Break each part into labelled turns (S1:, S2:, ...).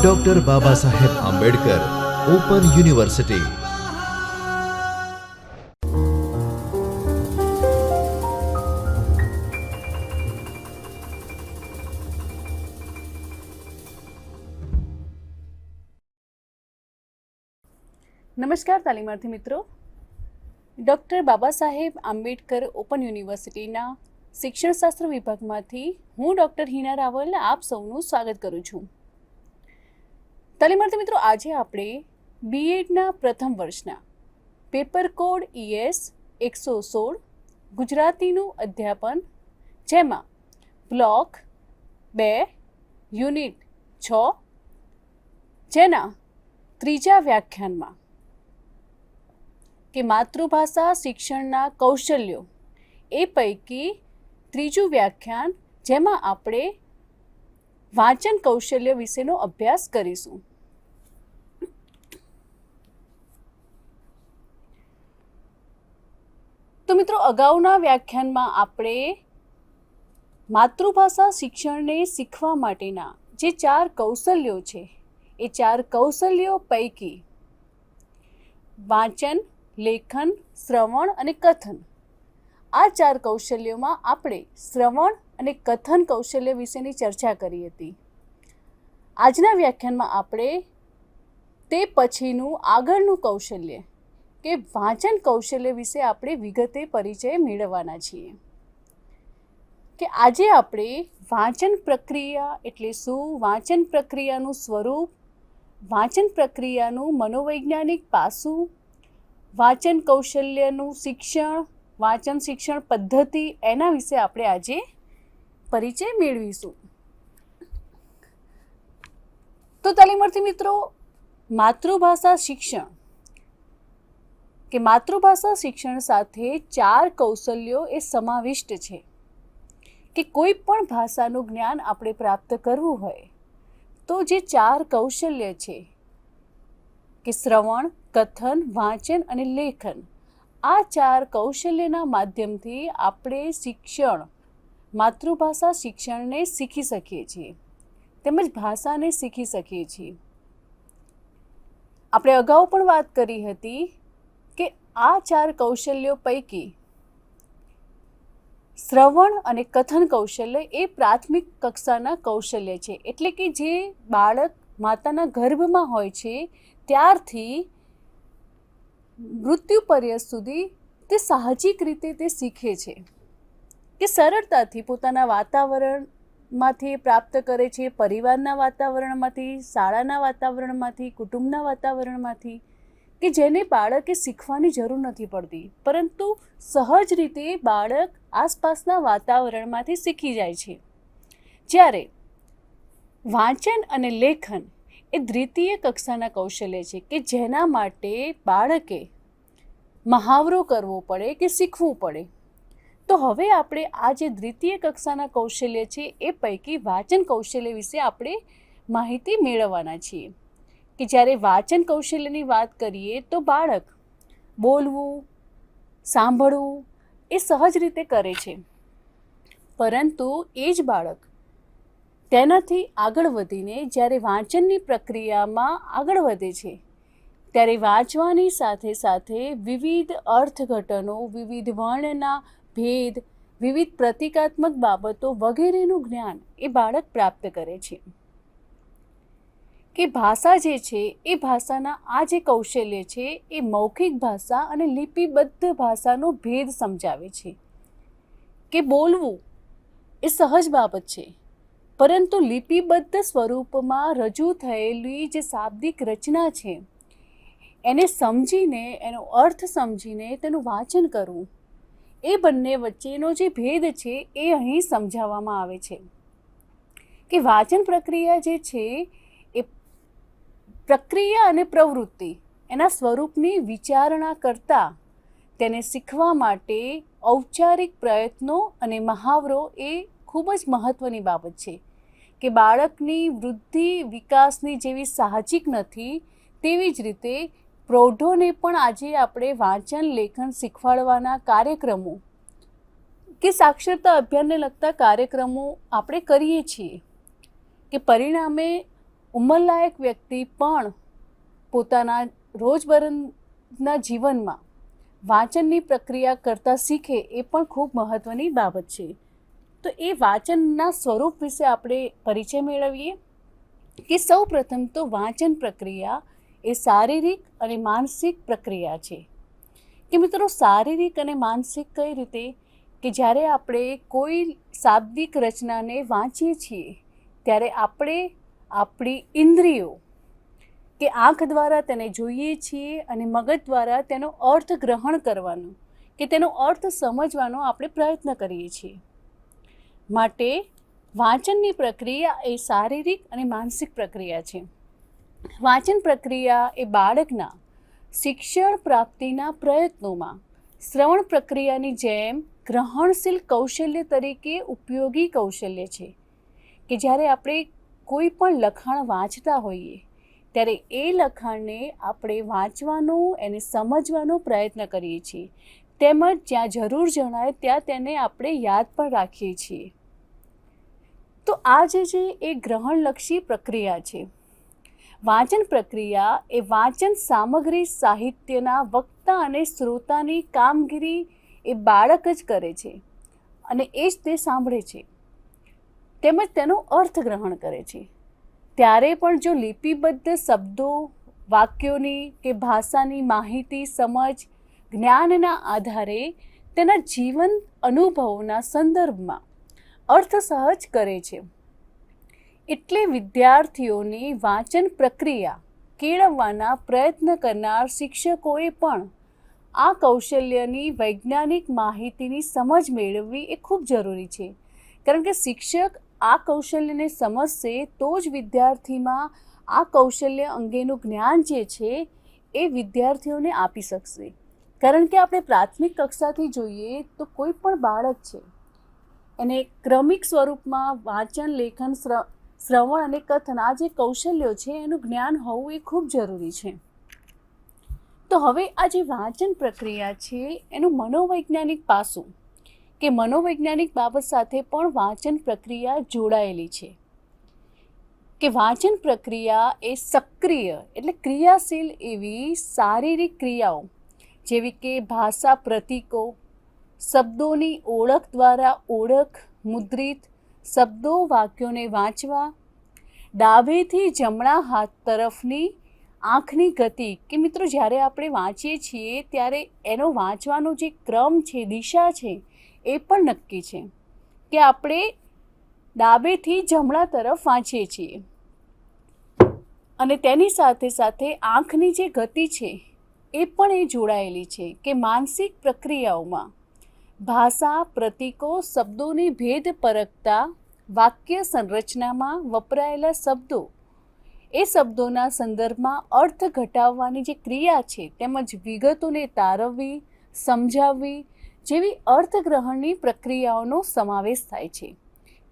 S1: Doctor Baba Saheb Ambedkar open university.
S2: નમસ્કાર તાલીમાર્થી મિત્રો, doctor Baba Saheb Ambedkar open યુનિવર્સિટીના શિક્ષણશાસ્ત્ર વિભાગમાંથી હું ડૉક્ટર હિના રાવલ આપ સૌનું સ્વાગત કરું છું. તાલીમાર્થી મિત્રો, આજે આપણે બીએડના પ્રથમ વર્ષના પેપર કોડ ES 116 ગુજરાતીનું અધ્યાપન, જેમાં બ્લોક 2 યુનિટ 6 જેના ત્રીજા વ્યાખ્યાનમાં કે માતૃભાષા શિક્ષણના કૌશલ્યો એ પૈકી ત્રીજું વ્યાખ્યાન, જેમાં આપણે વાંચન કૌશલ્ય વિશેનો અભ્યાસ કરીશું. તો મિત્રો, અગાઉના વ્યાખ્યાનમાં આપણે માતૃભાષા શિક્ષણને શીખવા માટેના જે 4 કૌશલ્યો છે એ 4 કૌશલ્યો પૈકી વાંચન, લેખન, શ્રવણ અને કથન, આ 4 કૌશલ્યોમાં આપણે શ્રવણ અને કથન કૌશલ્ય વિશેની ચર્ચા કરી હતી. આજના વ્યાખ્યાનમાં આપણે તે પછીનું આગળનું કૌશલ્ય કે વાંચન કૌશલ્ય વિશે આપણે વિગતે પરિચય મેળવવાના છીએ. કે આજે આપણે વાંચન પ્રક્રિયા એટલે શું, વાંચન પ્રક્રિયાનું સ્વરૂપ, વાંચન પ્રક્રિયાનું મનોવૈજ્ઞાનિક પાસું, વાંચન કૌશલ્યનું શિક્ષણ, વાંચન શિક્ષણ પદ્ધતિ, એના વિશે આપણે આજે પરિચય મેળવીશું. તો તાલીમાર્થી મિત્રો, માતૃભાષા શિક્ષણ કે માતૃભાષા શિક્ષણ સાથે 4 કૌશલ્યો એ સમાવિષ્ટ છે. કે કોઈ પણ ભાષાનું જ્ઞાન આપણે પ્રાપ્ત કરવું હોય તો જે 4 કૌશલ્ય છે કે શ્રવણ, કથન, વાંચન અને લેખન, આ 4 કૌશલ્યના માધ્યમથી આપણે શિક્ષણ, માતૃભાષા શિક્ષણને શીખી શકીએ છીએ તેમજ ભાષાને શીખી શકીએ છીએ. આપણે અગાઉ પણ વાત કરી હતી કે આ 4 કૌશલ્યો પૈકી શ્રવણ અને કથન કૌશલ્ય એ પ્રાથમિક કક્ષાના કૌશલ્ય છે. એટલે કે જે બાળક માતાના ગર્ભમાં હોય છે ત્યારથી મૃત્યુ પર્યંત સુધી તે સાહજિક રીતે તે શીખે છે, કે સરળતાથી પોતાના વાતાવરણમાંથી પ્રાપ્ત કરે છે, પરિવારના વાતાવરણમાંથી, શાળાના વાતાવરણમાંથી, કુટુંબના વાતાવરણમાંથી, કે જેને બાળકે શીખવાની જરૂર નથી પડતી, પરંતુ સહજ રીતે બાળક આસપાસના વાતાવરણમાંથી શીખી જાય છે. જ્યારે વાંચન અને લેખન એ દ્વિતીય કક્ષાના કૌશલ્ય છે કે જેના માટે બાળકે મહાવરો કરવો પડે કે શીખવું પડે. તો હવે આપણે આ જે દ્વિતીય કક્ષાના કૌશલ્ય છે એ પૈકી વાંચન કૌશલ્ય વિશે આપણે માહિતી મેળવવાના છીએ. કે જ્યારે વાંચન કૌશલ્યની વાત કરીએ તો બાળક બોલવું, સાંભળવું એ સહજ રીતે કરે છે, પરંતુ એ જ બાળક તેનાથી આગળ વધીને જ્યારે વાંચનની પ્રક્રિયામાં આગળ વધે છે ત્યારે વાંચવાની સાથે સાથે વિવિધ અર્થઘટનો, વિવિધ વર્ણના ભેદ, વિવિધ પ્રતિકાત્મક બાબતો વગેરેનું જ્ઞાન એ બાળક પ્રાપ્ત કરે છે. કે ભાષા જે છે એ ભાષાના આ જે કૌશલ્ય છે એ મૌખિક ભાષા અને લિપિબદ્ધ ભાષાનો ભેદ સમજાવે છે. કે બોલવું એ સહજ બાબત છે, પરંતુ લિપિબદ્ધ સ્વરૂપમાં રજૂ થયેલી જે શાબ્દિક રચના છે એને સમજીને, એનો અર્થ સમજીને તેનું વાંચન કરવું, એ બંને વચ્ચેનો જે ભેદ છે એ અહીં સમજાવવામાં આવે છે. કે વાંચન પ્રક્રિયા જે છે એ પ્રક્રિયા અને પ્રવૃત્તિ એના સ્વરૂપની વિચારણા કરતાં તેને શીખવા માટે ઔપચારિક પ્રયત્નો અને મહાવરો એ ખૂબ જ મહત્ત્વની બાબત છે. કે બાળકની વૃદ્ધિ વિકાસની જેવી સાહજિક નથી તેવી જ રીતે પ્રૌઢોને પણ આજે આપણે વાંચન, લેખન શીખવાડવાના કાર્યક્રમો કે સાક્ષરતા અભિયાનને લગતા કાર્યક્રમો આપણે કરીએ છીએ. કે પરિણામે ઉંમરલાયક વ્યક્તિ પણ પોતાના રોજબરોજના જીવનમાં વાંચનની પ્રક્રિયા કરતાં શીખે એ પણ ખૂબ મહત્ત્વની બાબત છે. તો એ વાંચનના સ્વરૂપ વિશે આપણે પરિચય મેળવીએ કે સૌ પ્રથમ તો વાંચન પ્રક્રિયા એ શારીરિક અને માનસિક પ્રક્રિયા છે. કે મિત્રો શારીરિક અને માનસિક કઈ રીતે કે જ્યારે આપણે કોઈ શાબ્દિક રચનાને વાંચીએ છીએ ત્યારે આપણે આપણી ઇન્દ્રિયો કે આંખ દ્વારા તેને જોઈએ છીએ અને મગજ દ્વારા તેનો અર્થ ગ્રહણ કરવાનો કે તેનો અર્થ સમજવાનો આપણે પ્રયત્ન કરીએ છીએ. માટે વાંચનની પ્રક્રિયા એ શારીરિક અને માનસિક પ્રક્રિયા છે. વાંચન પ્રક્રિયા એ બાળકના શિક્ષણ પ્રાપ્તિના પ્રયત્નોમાં શ્રવણ પ્રક્રિયાની જેમ ગ્રહણશીલ કૌશલ્ય તરીકે ઉપયોગી કૌશલ્ય છે. કે જ્યારે આપણે કોઈ પણ લખાણ વાંચતા હોઈએ ત્યારે એ લખાણને આપણે વાંચવાનો એને સમજવાનો પ્રયત્ન કરીએ છીએ, તેમજ જ્યાં જરૂર જણાય ત્યાં તેને આપણે યાદ પણ રાખીએ છીએ. તો આ જે છે એ ગ્રહણલક્ષી પ્રક્રિયા છે. વાંચન પ્રક્રિયા એ વાંચન સામગ્રી સાહિત્યના વક્તા અને શ્રોતાની કામગીરી એ બાળક જ કરે છે અને એ જ તે સાંભળે છે તેમજ તેનો અર્થ ગ્રહણ કરે છે. ત્યારે પણ જો લિપિબદ્ધ શબ્દો, વાક્યોની કે ભાષાની માહિતી, સમજ, જ્ઞાનના આધારે તેના જીવન અનુભવોના સંદર્ભમાં અર્થ સહજ કરે છે. એટલે વિદ્યાર્થીઓની વાંચન પ્રક્રિયા કેળવવાના પ્રયત્ન કરનાર શિક્ષકોએ પણ આ કૌશલ્યની વૈજ્ઞાનિક માહિતીની સમજ મેળવવી એ ખૂબ જરૂરી છે. કારણ કે શિક્ષક આ કૌશલ્યને સમજશે તો જ વિદ્યાર્થીમાં આ કૌશલ્ય અંગેનું જ્ઞાન જે છે એ વિદ્યાર્થીઓને આપી શકશે. કારણ કે આપણે પ્રાથમિક કક્ષાથી જોઈએ તો કોઈ પણ બાળક છે એને ક્રમિક સ્વરૂપમાં વાંચન, લેખન, શ્રવણ અને કથન આ જે કૌશલ્યો છે એનું જ્ઞાન હોવું એ ખૂબ જરૂરી છે. તો હવે આ જે વાંચન પ્રક્રિયા છે એનું મનોવૈજ્ઞાનિક પાસું કે મનોવૈજ્ઞાનિક બાબત સાથે પણ વાંચન પ્રક્રિયા જોડાયેલી છે. કે વાંચન પ્રક્રિયા એ સક્રિય એટલે ક્રિયાશીલ એવી શારીરિક ક્રિયાઓ જેવી કે ભાષા પ્રતીકો, શબ્દોની ઓળખ દ્વારા ઓળખ, મુદ્રિત શબ્દો, વાક્યોને વાંચવા, ડાબેથી જમણા હાથ તરફની આંખની ગતિ કે મિત્રો જ્યારે આપણે વાંચીએ છીએ ત્યારે એનો વાંચવાનો જે ક્રમ છે, દિશા છે એ પણ નક્કી છે કે આપણે ડાબેથી જમણા તરફ વાંચીએ છીએ અને તેની સાથે સાથે આંખની જે ગતિ છે એ પણ એ જોડાયેલી છે. કે માનસિક પ્રક્રિયાઓમાં ભાષા, પ્રતીકો, શબ્દોની ભેદ પરખતા, વાક્ય સંરચનામાં વપરાયેલા શબ્દો એ શબ્દોના સંદર્ભમાં અર્થ ઘટાડવાની જે ક્રિયા છે તેમજ વિગતોને તારવવી, સમજાવવી જેવી અર્થગ્રહણની પ્રક્રિયાઓનો સમાવેશ થાય છે.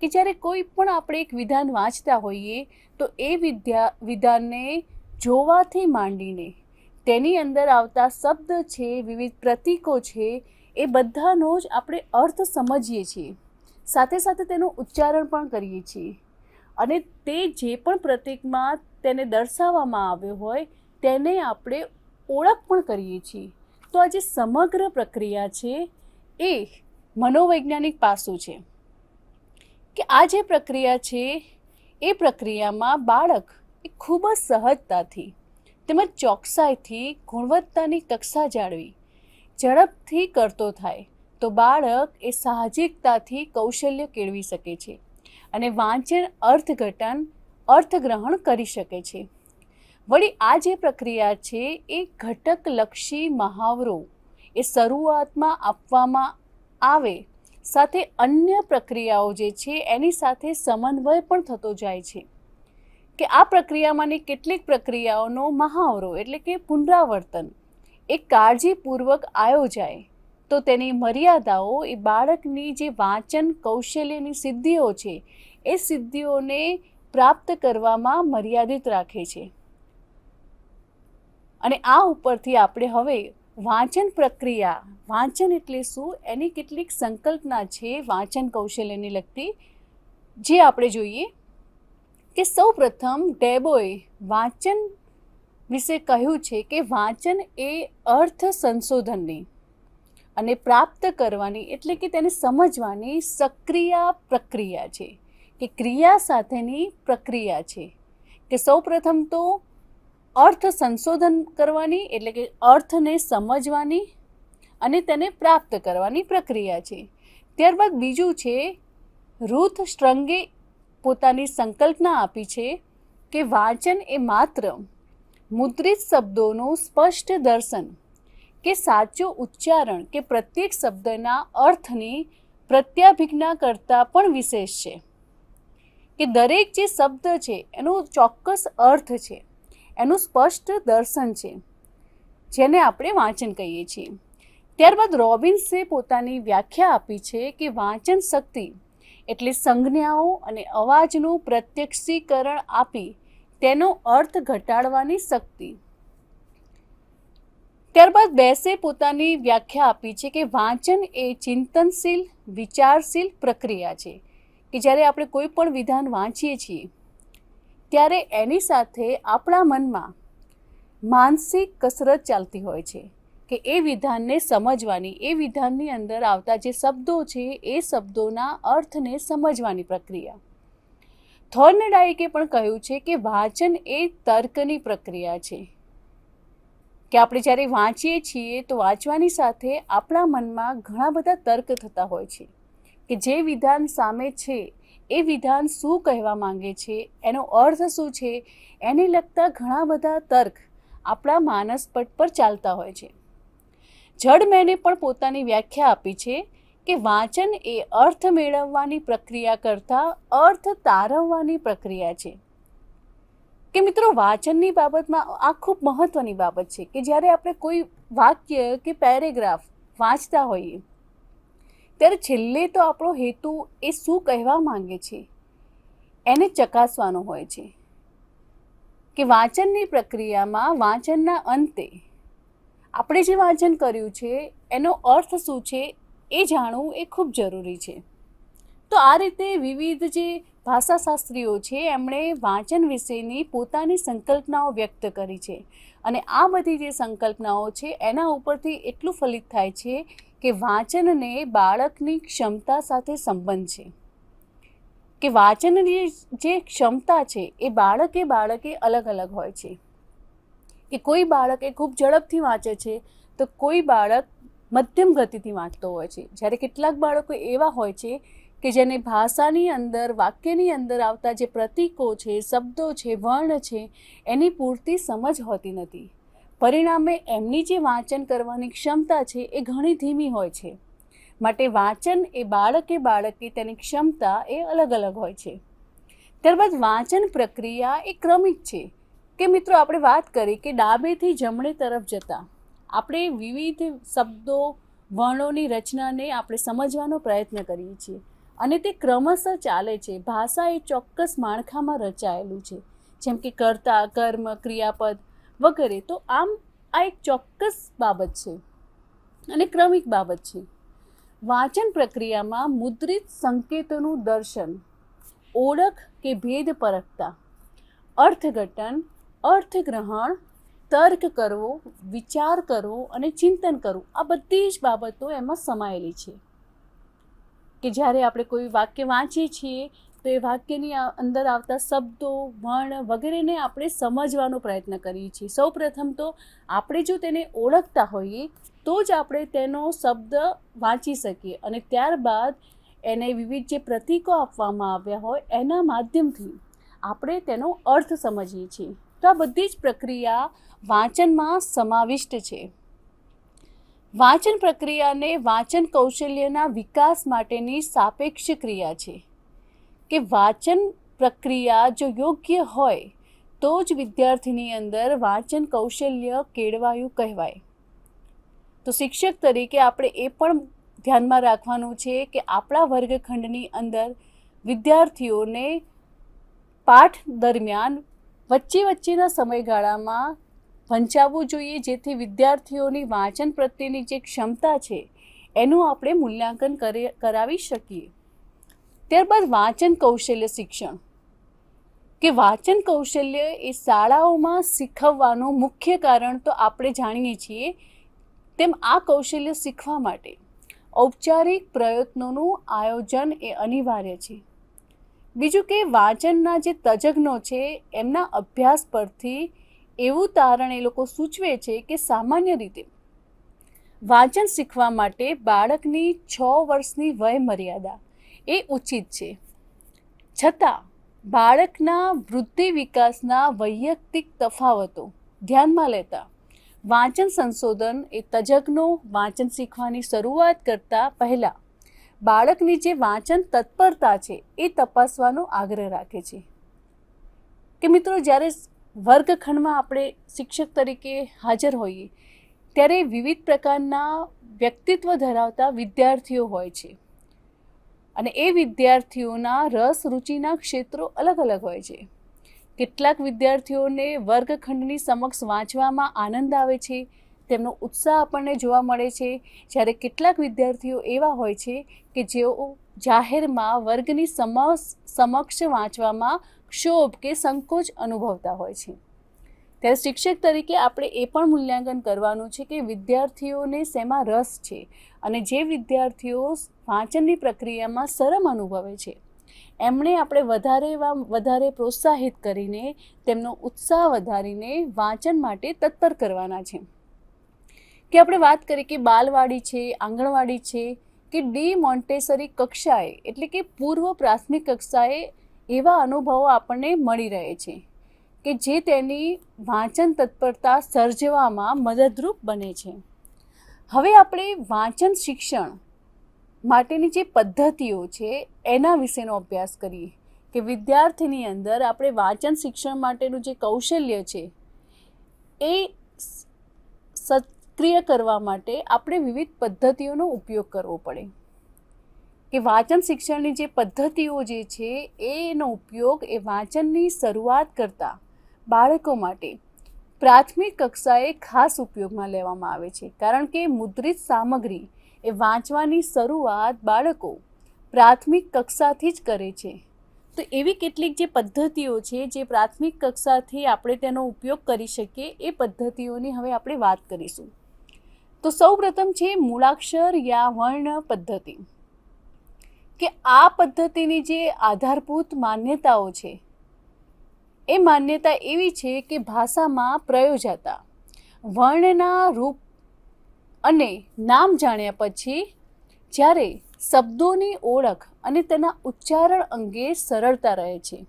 S2: કે જ્યારે કોઈ પણ આપણે એક વિધાન વાંચતા હોઈએ તો એ વિધાનને જોવાથી માંડીને તેની અંદર આવતા શબ્દ છે, વિવિધ પ્રતીકો છે એ બધાનો જ આપણે અર્થ સમજીએ છીએ, સાથે સાથે તેનું ઉચ્ચારણ પણ કરીએ છીએ અને તે જે પણ પ્રતીકમાં તેને દર્શાવવામાં આવ્યો હોય તેને આપણે ઓળખ પણ કરીએ છીએ. તો આ જે સમગ્ર પ્રક્રિયા છે એ મનોવૈજ્ઞાનિક પાસું છે. કે આ જે પ્રક્રિયા છે એ પ્રક્રિયામાં બાળક એ ખૂબ જ સહજતાથી તેમજ ચોકસાઈથી ગુણવત્તાની કક્ષા જાળવી ઝડપથી કરતો થાય તો બાળક એ સાહજિકતાથી કૌશલ્ય કેળવી શકે છે અને વાંચન, અર્થઘટન, અર્થગ્રહણ કરી શકે છે. વળી આ જે પ્રક્રિયા છે એ ઘટકલક્ષી મહાવરો એ શરૂઆતમાં આપવામાં આવે સાથે અન્ય પ્રક્રિયાઓ જે છે એની સાથે સમન્વય પણ થતો જાય છે. કે આ પ્રક્રિયામાંની કેટલીક પ્રક્રિયાઓનો મહાવરો એટલે કે પુનરાવર્તન એ કાળજીપૂર્વક આયોજાય તો તેની મર્યાદાઓ એ બાળકની જે વાંચન કૌશલ્યની સિદ્ધિઓ છે એ સિદ્ધિઓને પ્રાપ્ત કરવામાં મર્યાદિત રાખે છે. અને આ ઉપરથી આપણે હવે વાંચન પ્રક્રિયા, વાંચન એટલે શું એની કેટલીક સંકલ્પના છે વાંચન કૌશલ્યને લગતી જે આપણે જોઈએ. કે સૌ પ્રથમ ડેબોએ વાંચન વિશે કહ્યું છે કે વાંચન એ અર્થ સંશોધનની અને પ્રાપ્ત કરવાની એટલે કે તેને સમજવાની સક્રિય પ્રક્રિયા છે, કે ક્રિયા સાથેની પ્રક્રિયા છે. કે સૌ પ્રથમ તો અર્થ સંશોધન કરવાની એટલે કે અર્થને સમજવાની અને તેને પ્રાપ્ત કરવાની પ્રક્રિયા છે. ત્યારબાદ બીજું છે, રૂથ સ્ટ્રંગે પોતાની સંકલ્પના આપી છે કે વાંચન એ માત્ર મુદ્રિત શબ્દોનું સ્પષ્ટ દર્શન કે સાચું ઉચ્ચારણ કે પ્રત્યેક શબ્દના અર્થની પ્રત્યાભિજ્ઞા કરતાં પણ વિશેષ છે. કે દરેક જે શબ્દ છે એનો ચોક્કસ અર્થ છે, એનું સ્પષ્ટ દર્શન છે, જેને આપણે વાંચન કહીએ છીએ. ત્યારબાદ રોબિન્સે પોતાની વ્યાખ્યા આપી છે કે વાંચન શક્તિ એટલે સંજ્ઞાઓ અને અવાજનું પ્રત્યક્ષીકરણ આપી તેનો અર્થ ઘટાડવાની શક્તિ. ત્યારબાદ બેસે પોતાની વ્યાખ્યા આપી છે કે વાંચન એ ચિંતનશીલ વિચારશીલ પ્રક્રિયા છે, કે જ્યારે આપણે કોઈ પણ વિધાન વાંચીએ છીએ ત્યારે એની સાથે આપણા મનમાં માનસિક કસરત ચાલતી હોય છે, કે એ વિધાનને સમજવાની, એ વિધાનની અંદર આવતા જે શબ્દો છે એ શબ્દોના અર્થને સમજવાની પ્રક્રિયા. થોર્નડાઇકે પણ કહ્યું છે કે વાંચન એ તર્કની પ્રક્રિયા છે, કે આપણે જ્યારે વાંચીએ છીએ તો વાંચવાની સાથે આપણા મનમાં ઘણા બધા તર્ક થતા હોય છે, કે જે વિધાન સામે છે એ વિધાન શું કહેવા માંગે છે, એનો અર્થ શું છે, એને લગતા ઘણા બધા તર્ક આપણા માનસપટ પર ચાલતા હોય છે. જડમેને પણ પોતાની વ્યાખ્યા આપી છે કે વાંચન એ અર્થ મેળવવાની પ્રક્રિયા કરતાં અર્થ તારવવાની પ્રક્રિયા છે. કે મિત્રો, વાંચનની બાબતમાં આ ખૂબ મહત્ત્વની બાબત છે કે જ્યારે આપણે કોઈ વાક્ય કે પેરેગ્રાફ વાંચતા હોઈએ ત્યારે છેલ્લે તો આપણો હેતુ એ શું કહેવા માંગે છે એને ચકાસવાનો હોય છે. કે વાંચનની પ્રક્રિયામાં વાંચનના અંતે આપણે જે વાંચન કર્યું છે એનો અર્થ શું છે એ જાણવું એ ખૂબ જરૂરી છે. તો આ રીતે વિવિધ જે ભાષાશાસ્ત્રીઓ છે એમણે વાંચન વિશેની પોતાની સંકલ્પનાઓ વ્યક્ત કરી છે, અને આ બધી જે સંકલ્પનાઓ છે એના ઉપરથી એટલું ફલિત થાય છે કે વાંચનને બાળકની ક્ષમતા સાથે સંબંધ છે. કે વાંચનની જે ક્ષમતા છે એ બાળકે અલગ અલગ હોય છે. કે કોઈ બાળક એ ખૂબ ઝડપથી વાંચે છે તો કોઈ બાળક મધ્યમ ગતિથી વાંચતો હોય છે, જ્યારે કેટલાક બાળકો એવા હોય છે કે જેને ભાષાની અંદર, વાક્યની અંદર આવતા જે પ્રતીકો છે, શબ્દો છે, વર્ણ છે એની પૂરતી સમજ હોતી નથી. પરિણામે એમની જે વાંચન કરવાની ક્ષમતા છે એ ઘણી ધીમી હોય છે. માટે વાંચન એ બાળકે તેની ક્ષમતા એ અલગ અલગ હોય છે. ત્યારબાદ વાંચન પ્રક્રિયા એ ક્રમિક છે. કે મિત્રો, આપણે વાત કરી કે ડાબેથી જમણે તરફ જતાં આપણે વિવિધ શબ્દો, વર્ણોની રચનાને આપણે સમજવાનો પ્રયત્ન કરીએ છીએ અને તે ક્રમશઃ ચાલે છે. ભાષા એ ચોક્કસ માળખામાં રચાયેલું છે, જેમ કે કર્તા, કર્મ, ક્રિયાપદ વગેરે. તો આમ આ એક ચોક્કસ બાબત છે અને ક્રમિક બાબત છે. વાંચન પ્રક્રિયામાં મુદ્રિત સંકેતોનું દર્શન, ઓળખ કે ભેદ પરખતા, અર્થઘટન, અર્થગ્રહણ, તર્ક કરવો, વિચાર કરવો અને ચિંતન કરવું, આ બધી જ બાબતો એમાં સમાયેલી છે. કે જ્યારે આપણે કોઈ વાક્ય વાંચીએ છીએ તો એ વાક્યની અંદર આવતા શબ્દો, વર્ણ વગેરેને આપણે સમજવાનો પ્રયત્ન કરીએ છીએ. સૌ પ્રથમ તો આપણે જો તેને ઓળખતા હોઈએ તો જ આપણે તેનો શબ્દ વાંચી શકીએ, અને ત્યારબાદ એને વિવિધ જે પ્રતીકો આપવામાં આવ્યા હોય એના માધ્યમથી આપણે તેનો અર્થ સમજીએ છીએ. તો આ બધી જ પ્રક્રિયા વાંચનમાં સમાવિષ્ટ છે. વાંચન પ્રક્રિયાને વાંચન કૌશલ્યના વિકાસ માટેની સાપેક્ષ ક્રિયા છે. કે વાંચન પ્રક્રિયા જો યોગ્ય હોય તો જ વિદ્યાર્થીની અંદર વાંચન કૌશલ્ય કેળવાયું કહેવાય. તો શિક્ષક તરીકે આપણે એ પણ ધ્યાનમાં રાખવાનું છે કે આપણા વર્ગખંડની અંદર વિદ્યાર્થીઓને પાઠ દરમિયાન વચ્ચેના સમયગાળામાં વંચાવવું જોઈએ, જેથી વિદ્યાર્થીઓની વાંચન પ્રત્યેની જે ક્ષમતા છે એનું આપણે મૂલ્યાંકન કરાવી શકીએ. ત્યારબાદ વાંચન કૌશલ્ય શિક્ષણ. કે વાંચન કૌશલ્ય એ શાળાઓમાં શીખવવાનું મુખ્ય કારણ તો આપણે જાણીએ છીએ, તેમ આ કૌશલ્ય શીખવા માટે ઔપચારિક પ્રયત્નોનું આયોજન એ અનિવાર્ય છે. બીજું કે વાંચનના જે તજજ્ઞો છે એમના અભ્યાસ પરથી એવું તારણ એ લોકો સૂચવે છે કે સામાન્ય રીતે વાંચન શીખવા માટે બાળકની 6 વર્ષની વય મર્યાદા એ ઉચિત છે. છતાં બાળકના વૃદ્ધિ વિકાસના વૈયક્તિક તફાવતો ધ્યાનમાં લેતા વાંચન સંશોધન એ તજજ્ઞો વાંચન શીખવાની શરૂઆત કરતાં પહેલાં બાળકની જે વાંચન તત્પરતા છે એ તપાસવાનો આગ્રહ રાખે છે. કે મિત્રો, જ્યારે વર્ગખંડમાં આપણે શિક્ષક તરીકે હાજર હોઈએ ત્યારે વિવિધ પ્રકારના વ્યક્તિત્વ ધરાવતા વિદ્યાર્થીઓ હોય છે અને એ વિદ્યાર્થીઓના રસ રુચિના ક્ષેત્રો અલગ અલગ હોય છે. કેટલાક વિદ્યાર્થીઓને વર્ગખંડની સમક્ષ વાંચવામાં આનંદ આવે છે, તેમનો ઉત્સાહ આપણને જોવા મળે છે, જ્યારે કેટલાક વિદ્યાર્થીઓ એવા હોય છે કે જેઓ જાહેરમાં વર્ગની સમક્ષ વાંચવામાં ક્ષોભ કે સંકોચ અનુભવતા હોય છે. ત્યારે શિક્ષક તરીકે આપણે એ પણ મૂલ્યાંકન કરવાનું છે કે વિદ્યાર્થીઓને શેમાં રસ છે અને જે વિદ્યાર્થીઓ વાંચનની પ્રક્રિયામાં શરમ અનુભવે છે એમણે આપણે વધારે પ્રોત્સાહિત કરીને તેમનો ઉત્સાહ વધારીને વાંચન માટે તત્પર કરવાના છે. કે આપણે વાત કરીએ કે બાલવાડી છે, આંગણવાડી છે કે ડી મોન્ટેસરી કક્ષાએ એટલે કે પૂર્વ પ્રાથમિક કક્ષાએ એવા અનુભવો આપણને મળી રહે છે કે જે તેની વાંચન તત્પરતા સર્જવામાં મદદરૂપ બને છે. હવે આપણે વાંચન શિક્ષણ માટેની જે પદ્ધતિઓ છે એના વિશેનો અભ્યાસ કરીએ કે વિદ્યાર્થીની અંદર આપણે વાંચન શિક્ષણ માટેનું જે કૌશલ્ય છે એ સક્રિય કરવા માટે આપણે વિવિધ પદ્ધતિઓનો ઉપયોગ કરવો પડે. કે વાંચન શિક્ષણની જે પદ્ધતિઓ જે છે એનો ઉપયોગ એ વાંચનની શરૂઆત કરતા બાળકો માટે પ્રાથમિક કક્ષાએ ખાસ ઉપયોગમાં લેવામાં આવે છે, કારણ કે મુદ્રિત સામગ્રી એ વાંચવાની શરૂઆત બાળકો પ્રાથમિક કક્ષાથી જ કરે છે. તો એવી કેટલીક જે પદ્ધતિઓ છે જે પ્રાથમિક કક્ષાથી આપણે તેનો ઉપયોગ કરી શકીએ એ પદ્ધતિઓની હવે આપણે વાત કરીશું. તો સૌપ્રથમ છે મૂળાક્ષર યા વર્ણ પદ્ધતિ. કે આ પદ્ધતિની જે આધારભૂત માન્યતાઓ છે એ માન્યતા એવી છે કે ભાષામાં પ્રયોજાતા વર્ણના રૂપ અને નામ જાણ્યા પછી જ્યારે શબ્દોની ઓળખ અને તેના ઉચ્ચારણ અંગે સરળતા રહે છે.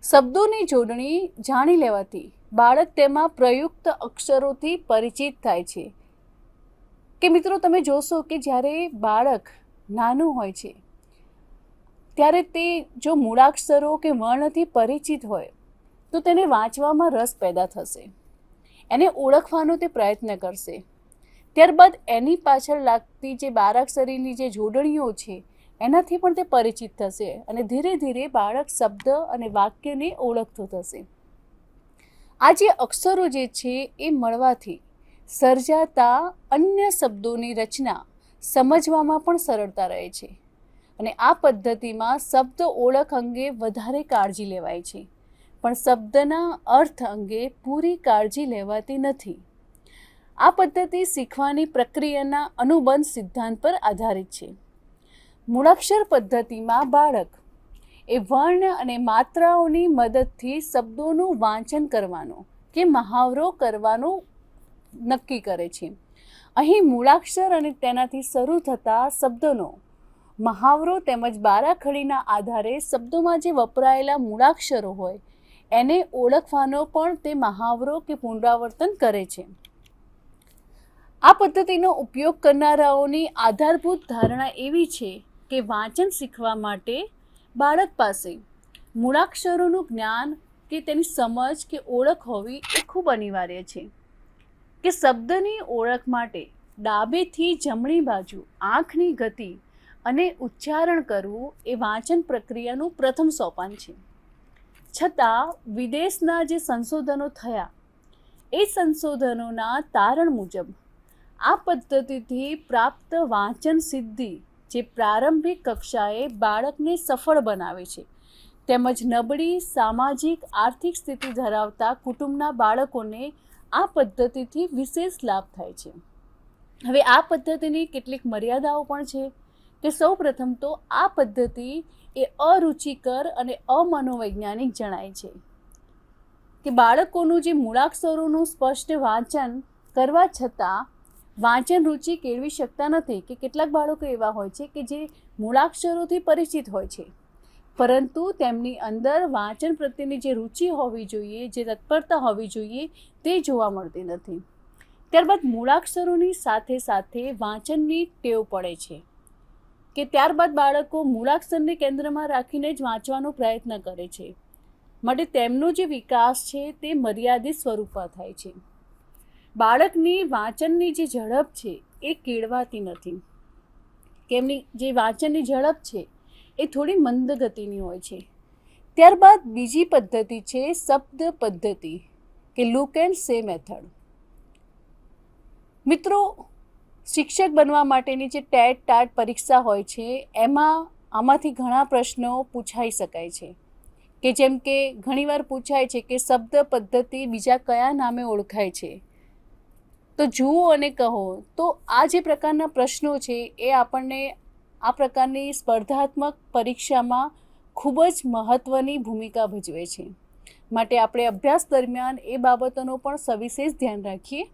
S2: શબ્દોની જોડણી જાણી લેવાથી બાળક તેમાં પ્રયુક્ત અક્ષરોથી પરિચિત થાય છે. કે મિત્રો, તમે જોશો કે જ્યારે બાળક નાનું હોય છે ત્યારે તે જો મૂળાક્ષરો કે વર્ણથી પરિચિત હોય તો તેને વાંચવામાં રસ પેદા થશે, એને ઓળખવાનો તે પ્રયત્ન કરશે. ત્યારબાદ એની પાછળ લાગતી જે બારાક્ષરીની જે જોડણીઓ છે એનાથી પણ તે પરિચિત થશે અને ધીરે ધીરે બાળક શબ્દ અને વાક્યને ઓળખતું થશે. આ જે અક્ષરો જે છે એ મળવાથી સર્જાતા અન્ય શબ્દોની રચના સમજવામાં પણ સરળતા રહે છે અને આ પદ્ધતિમાં શબ્દ ઓળખ અંગે વધારે કાળજી લેવાય છે, પણ શબ્દના અર્થ અંગે પૂરી કાળજી લેવાતી નથી. આ પદ્ધતિ શીખવાની પ્રક્રિયાના અનુબંધ સિદ્ધાંત પર આધારિત છે. મૂળાક્ષર પદ્ધતિમાં બાળક એ વર્ણ અને માત્રાઓની મદદથી શબ્દોનું વાંચન કરવાનો કે મહાવરો કરવાનો નક્કી કરે છે. અહીં મૂળાક્ષર અને તેનાથી શરૂ થતા શબ્દોનો મહાવરો તેમજ બારાખડીના આધારે શબ્દોમાં જે વપરાયેલા મૂળાક્ષરો હોય એને ઓળખવાનો પણ તે મહાવરો કે પુનરાવર્તન કરે છે. આ પદ્ધતિનો ઉપયોગ કરનારાઓની આધારભૂત ધારણા એવી છે કે વાંચન શીખવા માટે બાળક પાસે મૂળાક્ષરોનું જ્ઞાન કે તેની સમજ કે ઓળખ હોવી એ ખૂબ અનિવાર્ય છે. કે શબ્દની ઓળખ માટે ડાબેથી જમણી બાજુ આંખની ગતિ અને ઉચ્ચારણ કરવું એ વાંચન પ્રક્રિયાનું પ્રથમ સોપાન છે. છતાં વિદેશના જે સંશોધનો થયા એ સંશોધનોના તારણ મુજબ આ પદ્ધતિથી પ્રાપ્ત વાંચન સિદ્ધિ જે પ્રારંભિક કક્ષાએ બાળકને સફળ બનાવે છે, તેમજ નબળી સામાજિક આર્થિક સ્થિતિ ધરાવતા કુટુંબના બાળકોને આ પદ્ધતિથી વિશેષ લાભ થાય છે. હવે આ પદ્ધતિની કેટલીક મર્યાદાઓ પણ છે કે સૌપ્રથમ તો આ પદ્ધતિ એ અરુચિકર અને અમનોવૈજ્ઞાનિક જણાય છે કે બાળકોનું જે મૂળાક્ષરોનું સ્પષ્ટ વાંચન કરવા છતાં વાંચન રુચિ કેળવી શકતા નથી. કે કેટલાક બાળકો એવા હોય છે કે જે મૂળાક્ષરોથી પરિચિત હોય છે, પરંતુ તેમની અંદર વાંચન પ્રત્યેની જે રુચિ હોવી જોઈએ, જે તત્પરતા હોવી જોઈએ, તે જોવા મળતી નથી. ત્યારબાદ મૂળાક્ષરોની સાથે સાથે વાંચનની ટેવ પડે છે કે ત્યારબાદ બાળકો મૂળાક્ષરને કેન્દ્રમાં રાખીને જ વાંચવાનો પ્રયત્ન કરે છે. માટે તેમનો જે વિકાસ છે તે મર્યાદિત સ્વરૂપમાં થાય છે. બાળકની વાંચનની જે ઝડપ છે એ કેળવાતી નથી. કેમની જે વાંચનની ઝડપ છે એ થોડી મંદ ગતિની હોય છે. ત્યારબાદ બીજી પદ્ધતિ છે શબ્દ પદ્ધતિ કે લુક એન્ડ સે મેથડ. મિત્રો, શિક્ષક બનવા માટેની જે ટેટ ટાટ પરીક્ષા હોય છે એમાં આમાંથી ઘણા પ્રશ્નો પૂછાઈ શકાય છે. કે જેમ કે ઘણીવાર પૂછાય છે કે શબ્દ પદ્ધતિ બીજા કયા નામે ઓળખાય છે, તો જુઓ અને કહો. તો આ જે પ્રકારના પ્રશ્નો છે એ આપણને આ પ્રકારની સ્પર્ધાત્મક પરીક્ષામાં ખૂબ જ મહત્ત્વની ભૂમિકા ભજવે છે. માટે આપણે અભ્યાસ દરમિયાન એ બાબતોનો પણ સવિશેષ ધ્યાન રાખીએ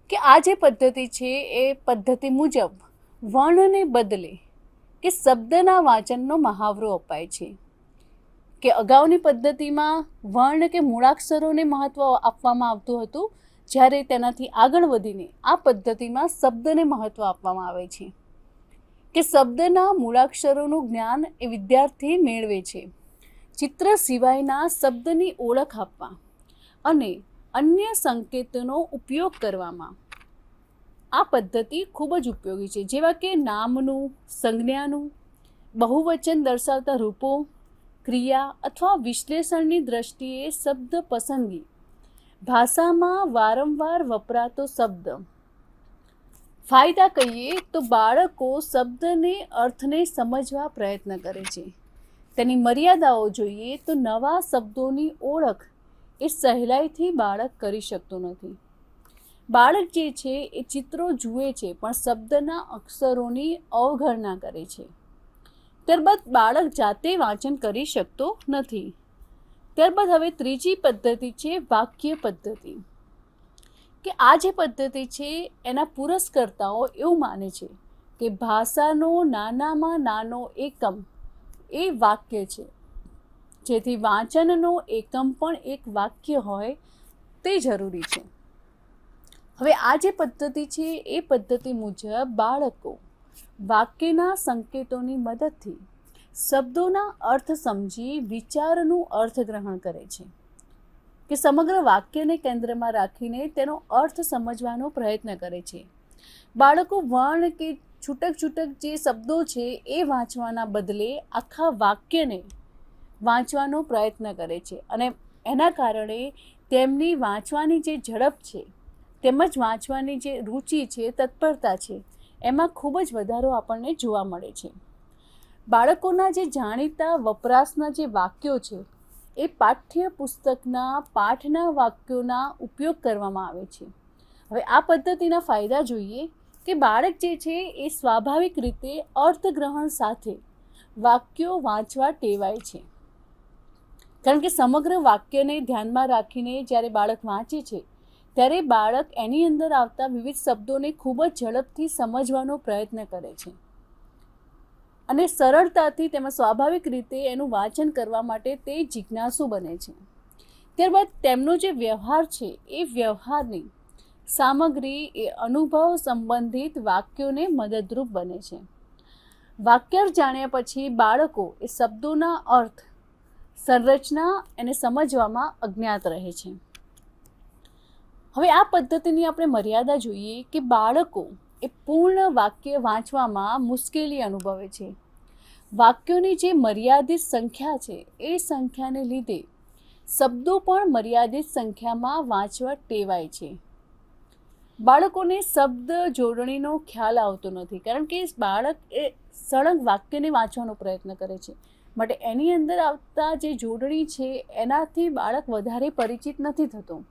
S2: કે આ જે પદ્ધતિ છે એ પદ્ધતિ મુજબ વર્ણને બદલે કે શબ્દના વાંચનનો મહાવરો અપાય છે. કે અગાઉની પદ્ધતિમાં વર્ણ કે મૂળાક્ષરોને મહત્ત્વ આપવામાં આવતું હતું, જ્યારે તેનાથી આગળ વધીને આ પદ્ધતિમાં શબ્દને મહત્ત્વ આપવામાં આવે છે. કે શબ્દના મૂળાક્ષરોનું જ્ઞાન એ વિદ્યાર્થી મેળવે છે. ચિત્ર સિવાયના શબ્દની ઓળખ આપવા અને અન્ય સંકેતોનો ઉપયોગ કરવામાં આ પદ્ધતિ ખૂબ જ ઉપયોગી છે. જેવા કે નામનું, સંજ્ઞાનું, બહુવચન દર્શાવતા રૂપો, ક્રિયા અથવા વિશ્લેષણની દ્રષ્ટિએ શબ્દ પસંદગી, ભાષામાં વારંવાર વપરાતો શબ્દ. ફાયદા કહીએ તો બાળકો શબ્દને અર્થને સમજવા પ્રયત્ન કરે છે. તેની મર્યાદાઓ જોઈએ તો નવા શબ્દોની ઓળખ એ સહેલાઈથી બાળક કરી શકતું નથી. બાળક જે છે એ ચિત્રો જુએ છે પણ શબ્દના અક્ષરોની અવગણના કરે છે. ત્યારબાદ બાળક જાતે વાંચન કરી શકતો નથી. ત્યારબાદ હવે ત્રીજી પદ્ધતિ છે વાક્ય પદ્ધતિ. કે આ જે પદ્ધતિ છે એના પુરસ્કર્તાઓ એવું માને છે કે ભાષાનો નાનામાં નાનો એકમ એ વાક્ય છે, જેથી વાંચનનો એકમ પણ એક વાક્ય હોય તે જરૂરી છે. હવે આ જે પદ્ધતિ છે એ પદ્ધતિ મુજબ બાળકો વાક્યના સંકેતોની મદદથી શબ્દોના અર્થ સમજી વિચારનું અર્થગ્રહણ કરે છે. કે સમગ્ર વાક્યને કેન્દ્રમાં રાખીને તેનો અર્થ સમજવાનો પ્રયત્ન કરે છે. બાળકો વર્ણ કે છૂટક છૂટક જે શબ્દો છે એ વાંચવાના બદલે આખા વાક્યને વાંચવાનો પ્રયત્ન કરે છે અને એના કારણે તેમની વાંચવાની જે ઝડપ છે તેમજ વાંચવાની જે રુચિ છે, તત્પરતા છે, એમાં ખૂબ જ વધારો આપણને જોવા મળે છે. બાળકોના જે જાણીતા વપરાશના જે વાક્યો છે એ પાઠ્ય પુસ્તકના પાઠના વાક્યોના ઉપયોગ કરવામાં આવે છે. હવે આ પદ્ધતિના ફાયદા જોઈએ કે બાળક જે છે એ સ્વાભાવિક રીતે અર્થગ્રહણ સાથે વાક્યો વાંચવા ટેવાય છે. કારણ કે સમગ્ર વાક્યને ધ્યાનમાં રાખીને જ્યારે બાળક વાંચે છે ત્યારે બાળક એની અંદર આવતા વિવિધ શબ્દોને ખૂબ જ ઝડપથી સમજવાનો પ્રયત્ન કરે છે અને સરળતાથી તેમાં સ્વાભાવિક રીતે એનું વાંચન કરવા માટે તે જિજ્ઞાસુ બને છે. ત્યારબાદ તેમનો જે વ્યવહાર છે એ વ્યવહારની સામગ્રી એ અનુભવ સંબંધિત વાક્યોને મદદરૂપ બને છે. વાક્યાર્થ જાણ્યા પછી બાળકો એ શબ્દોના અર્થ, સંરચના એને સમજવામાં અજ્ઞાત રહે છે. હવે આ પદ્ધતિની આપણે મર્યાદા જોઈએ કે બાળકો એ પૂર્ણ વાક્ય વાંચવામાં મુશ્કેલી અનુભવે છે. વાક્યોની જે મર્યાદિત સંખ્યા છે એ સંખ્યાને લીધે શબ્દો પણ મર્યાદિત સંખ્યામાં વાંચવા ટેવાય છે. બાળકોને શબ્દ જોડણીનો ખ્યાલ આવતો નથી, કારણ કે બાળક એ સળંગ વાક્યને વાંચવાનો પ્રયત્ન કરે છે. માટે એની અંદર આવતા જે જોડણી છે એનાથી બાળક વધારે પરિચિત નથી થતું.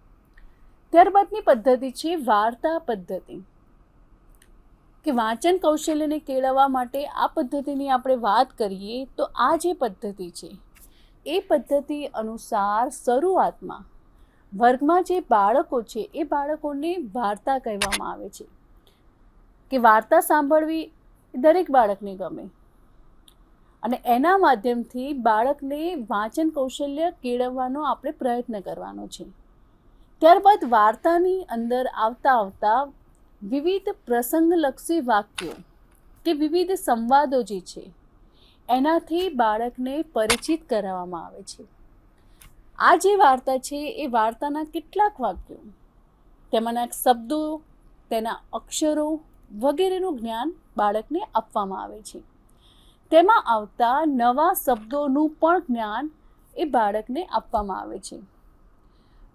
S2: ત્યારબાદની પદ્ધતિ છે વાર્તા પદ્ધતિ, કે વાંચન કૌશલ્યને કેળવવા માટે આ પદ્ધતિની આપણે વાત કરીએ તો આ જે પદ્ધતિ છે એ પદ્ધતિ અનુસાર શરૂઆતમાં વર્ગમાં જે બાળકો છે એ બાળકોને વાર્તા કહેવામાં આવે છે, કે વાર્તા સાંભળવી દરેક બાળકને ગમે અને એના માધ્યમથી બાળકને વાંચન કૌશલ્ય કેળવવાનો આપણે પ્રયત્ન કરવાનો છે. ત્યારબાદ વાર્તાની અંદર આવતા આવતા વિવિધ પ્રસંગલક્ષી વાક્યો કે વિવિધ સંવાદો જે છે એનાથી બાળકને પરિચિત કરાવવામાં આવે છે. આ જે વાર્તા છે એ વાર્તાના કેટલાક વાક્યો, તેમાંના શબ્દો, તેના અક્ષરો વગેરેનું જ્ઞાન બાળકને આપવામાં આવે છે. તેમાં આવતા નવા શબ્દોનું પણ જ્ઞાન એ બાળકને આપવામાં આવે છે.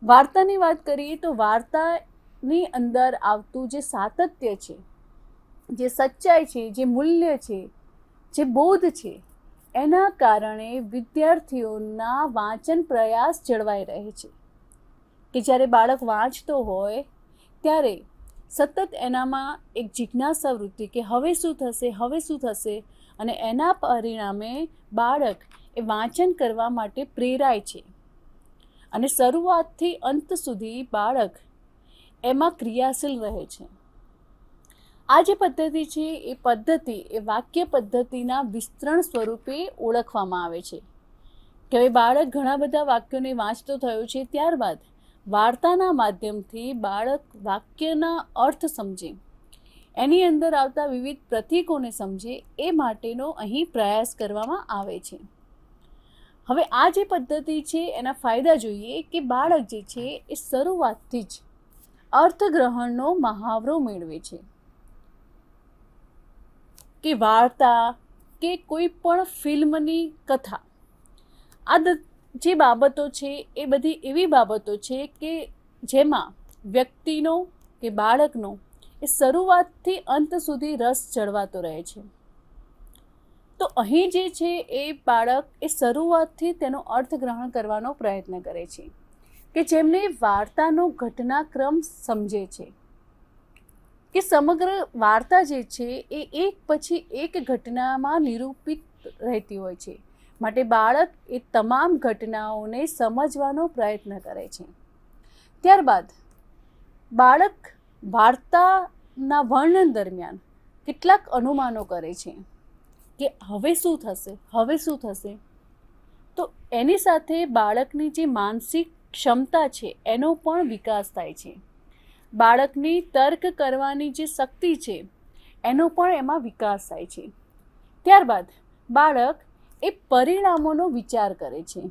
S2: વાર્તાની વાત કરીએ તો વાર્તાની અંદર આવતું જે સાતત્ય છે, જે સચ્ચાઈ છે, જે મૂલ્ય છે, જે બોધ છે, એના કારણે વિદ્યાર્થીઓના વાંચન પ્રયાસ જળવાઈ રહે છે. કે જ્યારે બાળક વાંચતો હોય ત્યારે સતત એનામાં એક જિજ્ઞાસા વૃત્તિ કે હવે શું થશે, હવે શું થશે, અને એના પરિણામે બાળક એ વાંચન કરવા માટે પ્રેરાય છે અને શરૂઆતથી અંત સુધી બાળક એમાં ક્રિયાશીલ રહે છે. આ જે પદ્ધતિ છે એ પદ્ધતિ એ વાક્ય પદ્ધતિના વિસ્તરણ સ્વરૂપે ઓળખવામાં આવે છે, કે હવે બાળક ઘણા બધા વાક્યોને વાંચતો થયો છે, ત્યારબાદ વાર્તાના માધ્યમથી બાળક વાક્યના અર્થ સમજે, એની અંદર આવતા વિવિધ પ્રતીકોને સમજે, એ માટેનો અહીં પ્રયાસ કરવામાં આવે છે. હવે આ જે પદ્ધતિ છે એના ફાયદા જોઈએ કે બાળક જે છે એ શરૂઆતથી જ અર્થગ્રહણનો મહાવરો મેળવે છે, કે વાર્તા કે કોઈ પણ ફિલ્મની કથા, આ જે બાબતો છે એ બધી એવી બાબતો છે કે જેમાં વ્યક્તિનો કે બાળકનો એ શરૂઆતથી અંત સુધી રસ જળવાતો રહે છે. તો અહીં જે છે એ બાળક એ શરૂઆતથી તેનો અર્થગ્રહણ કરવાનો પ્રયત્ન કરે છે, કે જેમને વાર્તાનો ઘટનાક્રમ સમજે છે, કે સમગ્ર વાર્તા જે છે એ એક પછી એક ઘટનામાં નિરૂપિત રહેતી હોય છે, માટે બાળક એ તમામ ઘટનાઓને સમજવાનો પ્રયત્ન કરે છે. ત્યારબાદ બાળક વાર્તાના વર્ણન દરમિયાન કેટલાક અનુમાનો કરે છે કે હવે શું થશે, હવે શું થશે. તો એની સાથે બાળકની જે માનસિક ક્ષમતા છે એનો પણ વિકાસ થાય છે. બાળકની તર્ક કરવાની જે શક્તિ છે એનો પણ એમાં વિકાસ થાય છે. ત્યારબાદ બાળક એ પરિણામોનો વિચાર કરે છે,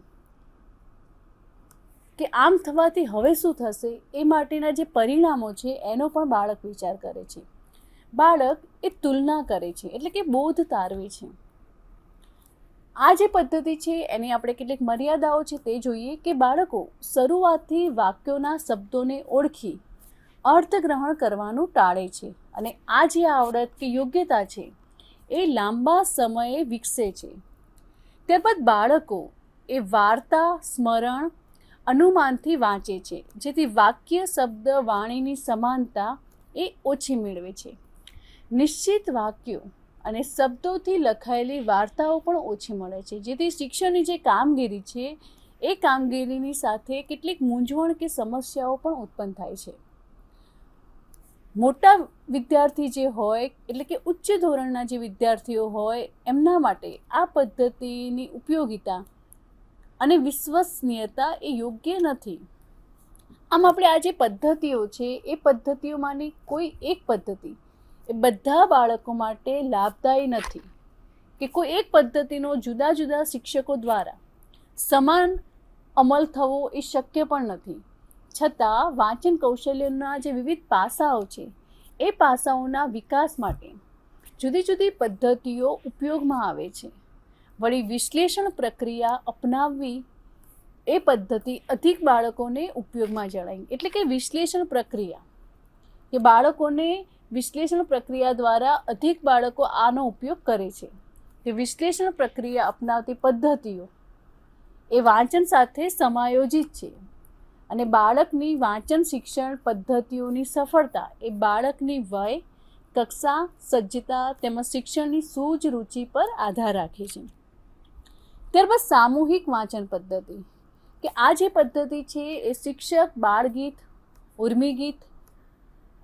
S2: કે આમ થવાથી હવે શું થશે, એ માટેના જે પરિણામો છે એનો પણ બાળક વિચાર કરે છે. બાળક એ તુલના કરે છે, એટલે કે બોધ તારવે છે. આ જે પદ્ધતિ છે એની આપણે કેટલીક મર્યાદાઓ છે તે જોઈએ, કે બાળકો શરૂઆતથી વાક્યોના શબ્દોને ઓળખી અર્થગ્રહણ કરવાનું ટાળે છે, અને આ જે આવડત કે યોગ્યતા છે એ લાંબા સમયે વિકસે છે. ત્યારબાદ બાળકો એ વાર્તા સ્મરણ અનુમાનથી વાંચે છે, જેથી વાક્ય શબ્દ વાણીની સમાનતા એ ઓછી મેળવે છે. નિશ્ચિત વાક્યો અને શબ્દોથી લખાયેલી વાર્તાઓ પણ ઓછી મળે છે, જેથી શિક્ષણની જે કામગીરી છે એ કામગીરીની સાથે કેટલીક મૂંઝવણ કે સમસ્યાઓ પણ ઉત્પન્ન થાય છે. મોટા વિદ્યાર્થી જે હોય, એટલે કે ઉચ્ચ ધોરણના જે વિદ્યાર્થીઓ હોય, એમના માટે આ પદ્ધતિની ઉપયોગિતા અને વિશ્વસનીયતા એ યોગ્ય નથી. આમ આપણે આ જે પદ્ધતિઓ છે એ પદ્ધતિઓમાંની કોઈ એક પદ્ધતિ એ બધા બાળકો માટે લાભદાયી નથી, કે કોઈ એક પદ્ધતિનો જુદા જુદા શિક્ષકો દ્વારા સમાન અમલ થવો એ શક્ય પણ નથી. છતાં વાંચન કૌશલ્યના જે વિવિધ પાસાઓ છે એ પાસાઓના વિકાસ માટે જુદી જુદી પદ્ધતિઓ ઉપયોગમાં આવે છે. વળી વિશ્લેષણ પ્રક્રિયા અપનાવવી એ પદ્ધતિ અધિક બાળકોને ઉપયોગમાં જણાય, એટલે કે વિશ્લેષણ પ્રક્રિયા, કે બાળકોને વિશ્લેષણ પ્રક્રિયા દ્વારા અધિક બાળકો આનો ઉપયોગ કરે છે, કે કે વિશ્લેષણ પ્રક્રિયા અપનાવતી પદ્ધતિઓ એ વાંચન સાથે સમાયોજિત છે અને બાળકની વાંચન શિક્ષણ પદ્ધતિઓની સફળતા એ બાળકની વય, કક્ષા, સજ્જતા તેમજ શિક્ષણની સૂઝ રુચિ પર આધાર રાખે છે. ત્યારબાદ સામૂહિક વાંચન પદ્ધતિ કે આ જે પદ્ધતિ છે એ શિક્ષક બાળગીત, ઉર્મી ગીત,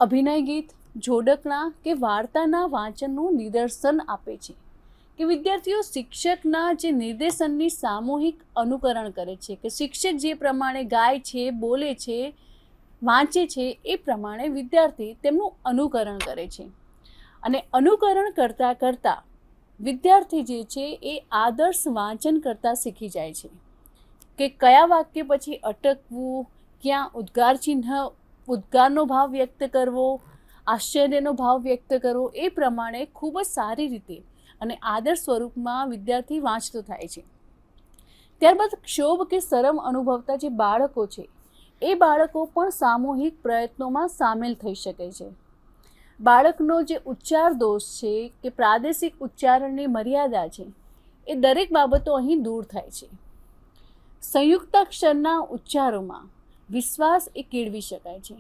S2: અભિનય ગીત, જોડકણા કે વાર્તાના વાંચનનું નિદર્શન આપે છે કે વિદ્યાર્થીઓ શિક્ષકના જે નિર્દેશનની સામૂહિક અનુકરણ કરે છે કે શિક્ષક જે પ્રમાણે ગાય છે, બોલે છે, વાંચે છે એ પ્રમાણે વિદ્યાર્થી તેમનું અનુકરણ કરે છે અને અનુકરણ કરતાં કરતાં વિદ્યાર્થી જે છે એ આદર્શ વાંચન કરતાં શીખી જાય છે કે કયા વાક્ય પછી અટકવું, ક્યાં ઉદ્ગારનો ભાવ વ્યક્ત કરવો, આશ્ચર્યનો ભાવ વ્યક્ત કરવો, એ પ્રમાણે ખૂબ જ સારી રીતે અને આદર્શ સ્વરૂપમાં વિદ્યાર્થી વાંચતો થાય છે. ત્યારબાદ ક્ષોભ કે શરમ અનુભવતા જે બાળકો છે એ બાળકો પણ સામૂહિક પ્રયત્નોમાં સામેલ થઈ શકે છે. બાળકનો જે ઉચ્ચાર દોષ છે કે પ્રાદેશિક ઉચ્ચારણની મર્યાદા છે એ દરેક બાબતો અહીં દૂર થાય છે. સંયુક્તાક્ષરના ઉચ્ચારોમાં વિશ્વાસ એ કેળવી શકાય છે.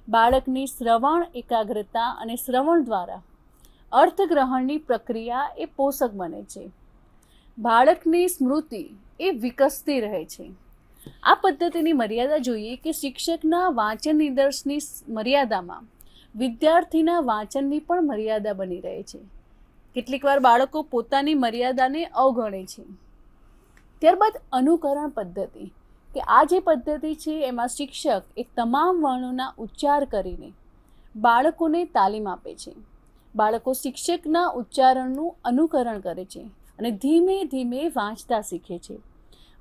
S2: બાળકની શ્રવણ એકાગ્રતા અને શ્રવણ દ્વારા અર્થગ્રહણની પ્રક્રિયા એ પોષક બને છે. બાળકની સ્મૃતિ એ વિકસતી રહે છે. આ પદ્ધતિની મર્યાદા જોઈએ કે શિક્ષકના વાંચન નિદર્શનની મર્યાદામાં વિદ્યાર્થીના વાંચનની પણ મર્યાદા બની રહે છે. કેટલીક વાર બાળકો પોતાની મર્યાદાને અવગણે છે. ત્યારબાદ અનુકરણ પદ્ધતિ કે આ જે પદ્ધતિ છે એમાં શિક્ષક એ તમામ વર્ણોના ઉચ્ચાર કરીને બાળકોને તાલીમ આપે છે. બાળકો શિક્ષકના ઉચ્ચારણનું અનુકરણ કરે છે અને ધીમે ધીમે વાંચતા શીખે છે.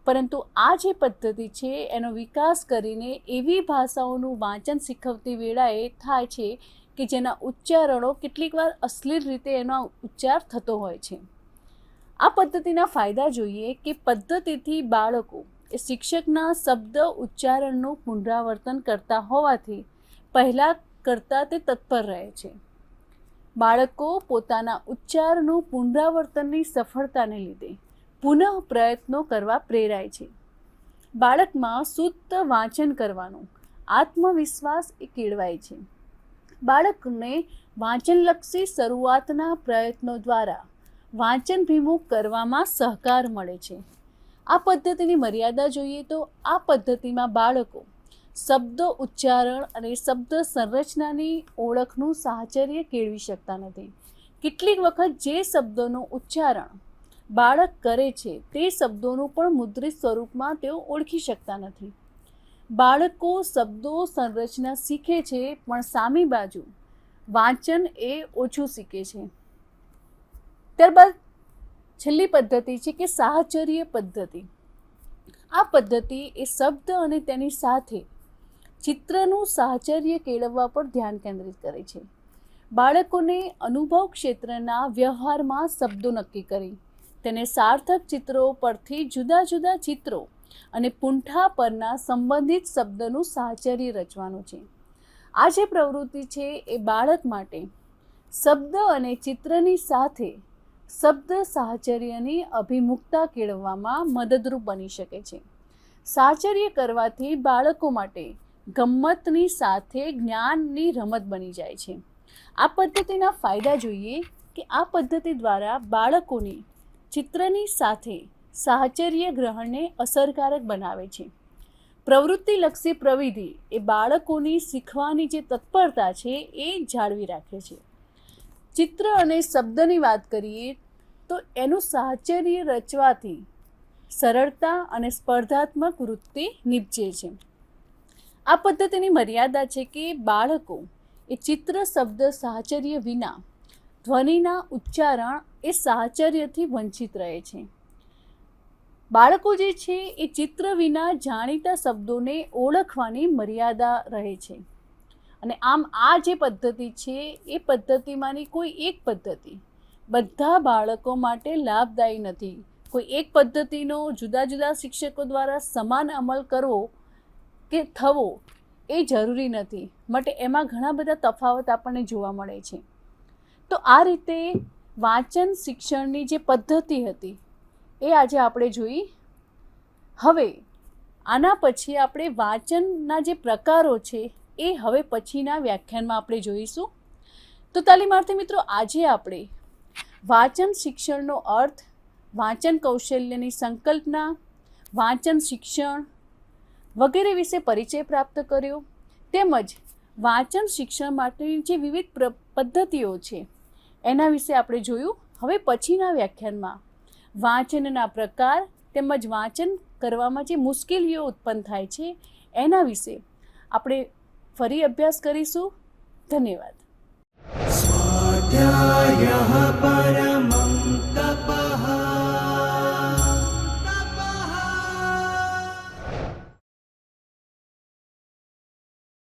S2: પરંતુ આ જે પદ્ધતિ છે એનો વિકાસ કરીને એવી ભાષાઓનું વાંચન શીખવતી વેળાએ થાય છે કે જેના ઉચ્ચારણો કેટલીક વાર અશ્લીલ રીતે એનો ઉચ્ચાર થતો હોય છે. આ પદ્ધતિના ફાયદા જોઈએ કે પદ્ધતિથી બાળકો એ શિક્ષકના શબ્દ ઉચ્ચારણનું પુનરાવર્તન કરતા હોવાથી પહેલાં કરતાં તે તત્પર રહે છે. બાળકો પોતાના ઉચ્ચારનું પુનરાવર્તનની સફળતાને લીધે પુનઃ પ્રયત્નો કરવા પ્રેરાય છે. બાળકમાં શુદ્ધ વાંચન કરવાનો આત્મવિશ્વાસ એ કેળવાય છે. બાળકને વાંચનલક્ષી શરૂઆતના પ્રયત્નો દ્વારા વાંચનભિમુખ કરવામાં સહકાર મળે છે. આ પદ્ધતિની મર્યાદા જોઈએ તો આ પદ્ધતિમાં બાળકો શબ્દ ઉચ્ચારણ અને શબ્દ સંરચનાની ઓળખનું સાહચર્ય કેળવી શકતા નથી. કેટલીક વખત જે શબ્દોનું ઉચ્ચારણ બાળક કરે છે તે શબ્દોનું પણ મુદ્રિત સ્વરૂપમાં તેઓ ઓળખી શકતા નથી. બાળકો શબ્દો સંરચના શીખે છે પણ સામી બાજુ વાંચન એ ઓછું શીખે છે. ત્યારબાદ છેલ્લી પદ્ધતિ છે કે સાહચર્ય પદ્ધતિ. આ પદ્ધતિ એ શબ્દ અને તેની સાથે ચિત્રનું સાહચર્ય કેળવવા પર ધ્યાન કેન્દ્રિત કરે છે. બાળકોને અનુભવ ક્ષેત્રના વ્યવહારમાં શબ્દો નક્કી કરી તેને સાર્થક ચિત્રો પરથી જુદા જુદા ચિત્રો અને પૂંઠા પરના સંબંધિત શબ્દનું સાહચર્ય રચવાનું છે. આ જે પ્રવૃત્તિ છે એ બાળક માટે શબ્દ અને ચિત્રની સાથે શબ્દ સાહચર્યની અભિમુખતા કેળવવામાં મદદરૂપ બની શકે છે. સાહચર્ય કરવાથી બાળકો માટે ગમ્મતની સાથે જ્ઞાનની રમત બની જાય છે. આ પદ્ધતિના ફાયદા જોઈએ કે આ પદ્ધતિ દ્વારા બાળકોની ચિત્રની સાથે સાહચર્ય ગ્રહણને અસરકારક બનાવે છે. પ્રવૃત્તિલક્ષી પ્રવિધિ એ બાળકોની શીખવાની જે તત્પરતા છે એ જાળવી રાખે છે. ચિત્ર અને શબ્દની વાત કરીએ તો એનું સાહચર્ય રચવાથી સરળતા અને સ્પર્ધાત્મક વૃત્તિ નીપજે છે. આ પદ્ધતિની મર્યાદા છે કે બાળકો એ ચિત્ર શબ્દ સાહચર્ય વિના ધ્વનિના ઉચ્ચારણ એ સાહચર્યથી વંચિત રહે છે. બાળકો જે છે એ ચિત્ર વિના જાણીતા શબ્દોને ઓળખવાની મર્યાદા રહે છે. અને આમ આ જે પદ્ધતિ છે એ પદ્ધતિમાંની કોઈ એક પદ્ધતિ બધા બાળકો માટે લાભદાયી નથી. કોઈ એક પદ્ધતિનો જુદા જુદા શિક્ષકો દ્વારા સમાન અમલ કરવો કે થવો એ જરૂરી નથી. માટે એમાં ઘણા બધા તફાવત આપણને જોવા મળે છે. તો આ રીતે વાંચન શિક્ષણની જે પદ્ધતિ હતી એ આજે આપણે જોઈ. હવે આના પછી આપણે વાંચનના જે પ્રકારો છે એ હવે પછીના વ્યાખ્યાનમાં આપણે જોઈશું. તો તાલીમાર્થી મિત્રો, આજે આપણે વાંચન શિક્ષણનો અર્થ, વાંચન કૌશલ્યની સંકલ્પના, વાંચન શિક્ષણ વગેરે વિશે પરિચય પ્રાપ્ત કર્યો, તેમજ વાંચન શિક્ષણ માટેની જે વિવિધ પદ્ધતિઓ છે એના વિશે આપણે જોયું. હવે પછીના વ્યાખ્યાનમાં વાંચનના પ્રકાર તેમજ વાંચન કરવામાં જે મુશ્કેલીઓ ઉત્પન્ન થાય છે એના વિશે આપણે ફરી અભ્યાસ કરીશું. ધન્યવાદ.
S3: स्वाध्यायः